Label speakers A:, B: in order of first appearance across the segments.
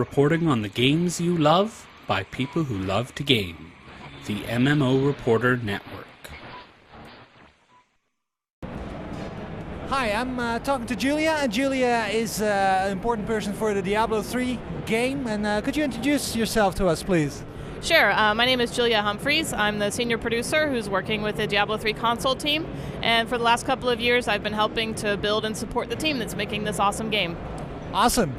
A: reporting on the games you love by people who love to game. The MMO Reporter Network.
B: Hi, I'm talking to Julia, and Julia is an important person for the Diablo 3 game. And could you introduce yourself to us, please?
C: Sure. My name is Julia Humphreys. I'm the senior producer who's working with the Diablo 3 console team. And for the last couple of years, I've been helping to build and support the team that's making this awesome game.
B: Awesome.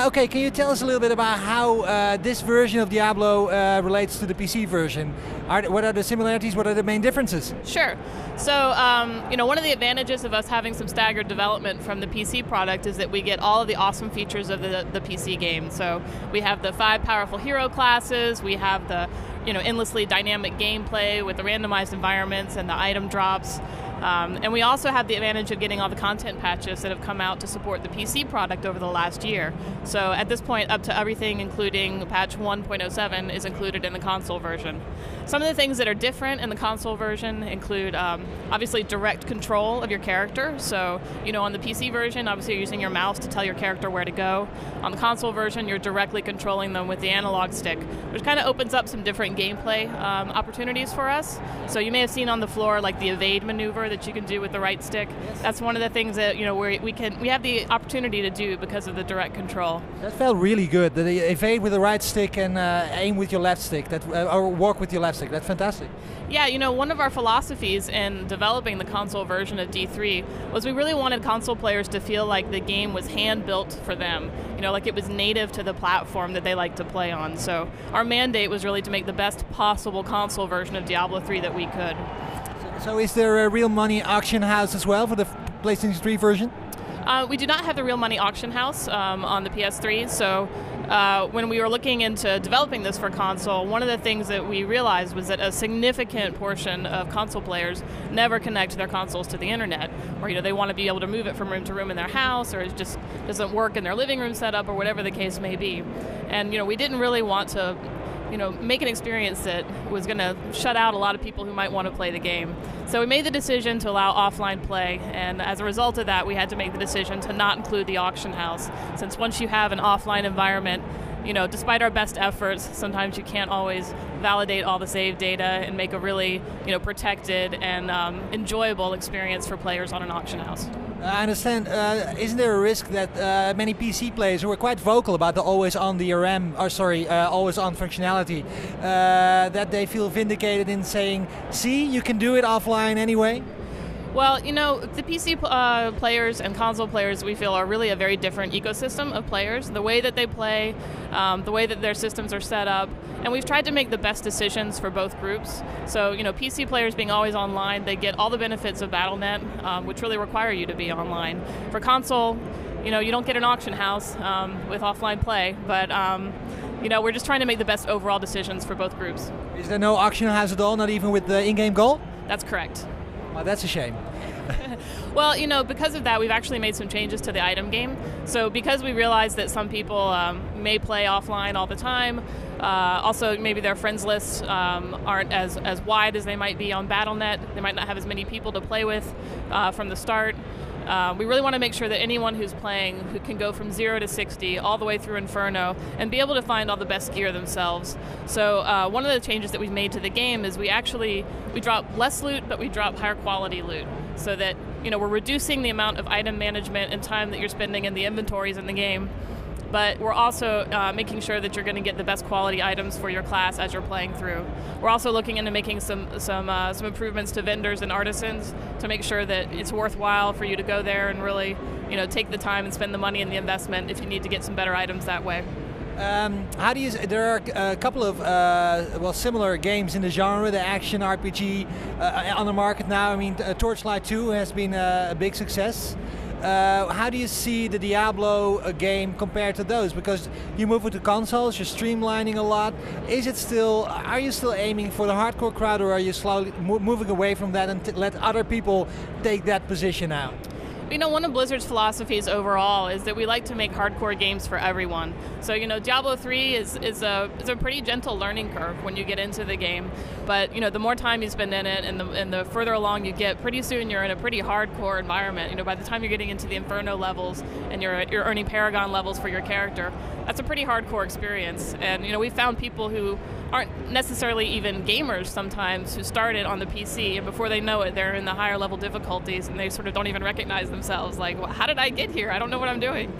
B: Okay, can you tell us a little bit about how this version of Diablo relates to the PC version? What are the similarities? What are the main differences?
C: Sure. So, one of the advantages of us having some staggered development from the PC product is that we get all of the awesome features of the PC game. So we have the 5 powerful hero classes, we have the endlessly dynamic gameplay with the randomized environments and the item drops. And we also have the advantage of getting all the content patches that have come out to support the PC product over the last year. So at this point, up to everything, including patch 1.07, is included in the console version. Some of the things that are different in the console version include, obviously, direct control of your character. So, on the PC version, obviously you're using your mouse to tell your character where to go. On the console version, you're directly controlling them with the analog stick, which kind of opens up some different gameplay opportunities for us. So you may have seen on the floor, like the evade maneuver that you can do with the right stick. Yes. That's one of the things that we have the opportunity to do because of the direct control.
B: That felt really good. The evade with the right stick and aim with your left stick, or walk with your left stick. That's fantastic.
C: Yeah, one of our philosophies in developing the console version of D3 was we really wanted console players to feel like the game was hand-built for them. Like it was native to the platform that they like to play on. So our mandate was really to make the best possible console version of Diablo 3 that we could.
B: So is there a real money auction house as well for the PlayStation 3 version?
C: We do not have the real money auction house on the PS3, so when we were looking into developing this for console, one of the things that we realized was that a significant portion of console players never connect their consoles to the internet, or they want to be able to move it from room to room in their house, or it just doesn't work in their living room setup, or whatever the case may be. And we didn't really want to make an experience that was going to shut out a lot of people who might want to play the game. So we made the decision to allow offline play, and as a result of that, we had to make the decision to not include the auction house, since once you have an offline environment, despite our best efforts, sometimes you can't always validate all the save data and make a really, protected and enjoyable experience for players on an auction house.
B: I understand. Isn't there a risk that many PC players who are quite vocal about the always-on DRM, always-on functionality, that they feel vindicated in saying, "See, you can do it offline anyway"?
C: Well, the PC players and console players, we feel, are really a very different ecosystem of players. The way that they play, the way that their systems are set up, and we've tried to make the best decisions for both groups. So, PC players being always online, they get all the benefits of Battle.net, which really require you to be online. For console, you don't get an auction house with offline play, but we're just trying to make the best overall decisions for both groups.
B: Is there no auction house at all, not even with the in-game gold?
C: That's correct.
B: Oh, that's a shame.
C: Well, because of that, we've actually made some changes to the item game. So because we realized that some people may play offline all the time, also maybe their friends lists aren't as wide as they might be on Battle.net. They might not have as many people to play with from the start. We really want to make sure that anyone who's playing, who can go from 0 to 60 all the way through Inferno and be able to find all the best gear themselves. So one of the changes that we've made to the game is we drop less loot, but we drop higher quality loot, so that we're reducing the amount of item management and time that you're spending in the inventories in the game. But we're also making sure that you're going to get the best quality items for your class as you're playing through. We're also looking into making some improvements to vendors and artisans to make sure that it's worthwhile for you to go there and really, take the time and spend the money and the investment if you need to get some better items that way.
B: There are a couple of similar games in the genre, the action RPG on the market now. I mean, Torchlight 2 has been a big success. How do you see the Diablo game compared to those? Because you move with the consoles, you're streamlining a lot. Are you still aiming for the hardcore crowd, or are you slowly moving away from that and let other people take that position out?
C: One of Blizzard's philosophies overall is that we like to make hardcore games for everyone. So, Diablo 3 is a pretty gentle learning curve when you get into the game. But, the more time you spend in it and the further along you get, pretty soon you're in a pretty hardcore environment. By the time you're getting into the Inferno levels and you're earning Paragon levels for your character, that's a pretty hardcore experience. And we found people who aren't necessarily even gamers sometimes who started on the PC, and before they know it, they're in the higher level difficulties, and they sort of don't even recognize themselves. Like, well, how did I get here? I don't know what I'm doing.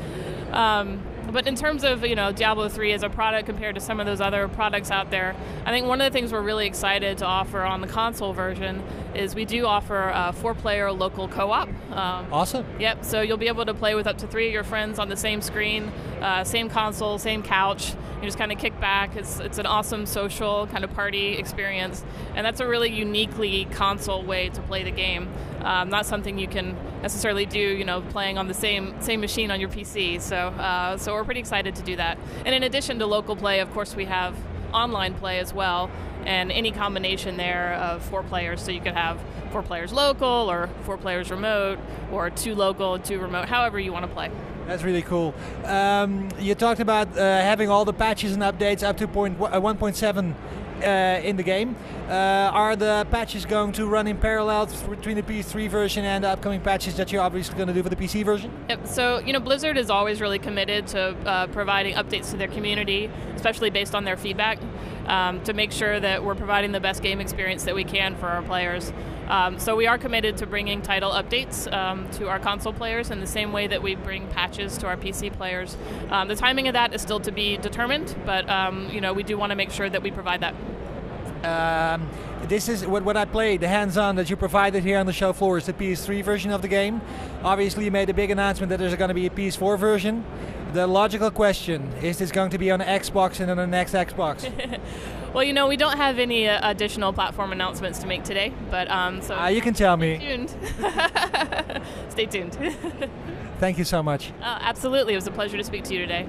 C: But in terms of Diablo 3 as a product compared to some of those other products out there, I think one of the things we're really excited to offer on the console version is we do offer a 4-player local co-op.
B: Awesome.
C: Yep, so you'll be able to play with up to 3 of your friends on the same screen, same console, same couch. You just kind of kick back. It's an awesome social kind of party experience, and that's a really uniquely console way to play the game. Not something you can necessarily do, playing on the same machine on your PC. So we're pretty excited to do that. And in addition to local play, of course, we have online play as well, and any combination there of 4 players. So you could have 4 players local, or 4 players remote, or 2 local, 2 remote, however you want to play.
B: That's really cool. You talked about having all the patches and updates up to 1.7 in the game. Are the patches going to run in parallel between the PS3 version and the upcoming patches that you're obviously going to do for the PC version?
C: Yep. So, Blizzard is always really committed to providing updates to their community, especially based on their feedback, to make sure that we're providing the best game experience that we can for our players. So we are committed to bringing title updates to our console players in the same way that we bring patches to our PC players. The timing of that is still to be determined, but we do want to make sure that we provide that.
B: This is what I played, the hands-on that you provided here on the show floor is the PS3 version of the game. Obviously you made a big announcement that there's going to be a PS4 version. The logical question, is this going to be on the Xbox and on the next Xbox?
C: Well, we don't have any additional platform announcements to make today, but so
B: you can tell me.
C: Stay tuned. Stay tuned.
B: Thank you so much.
C: Absolutely, it was a pleasure to speak to you today.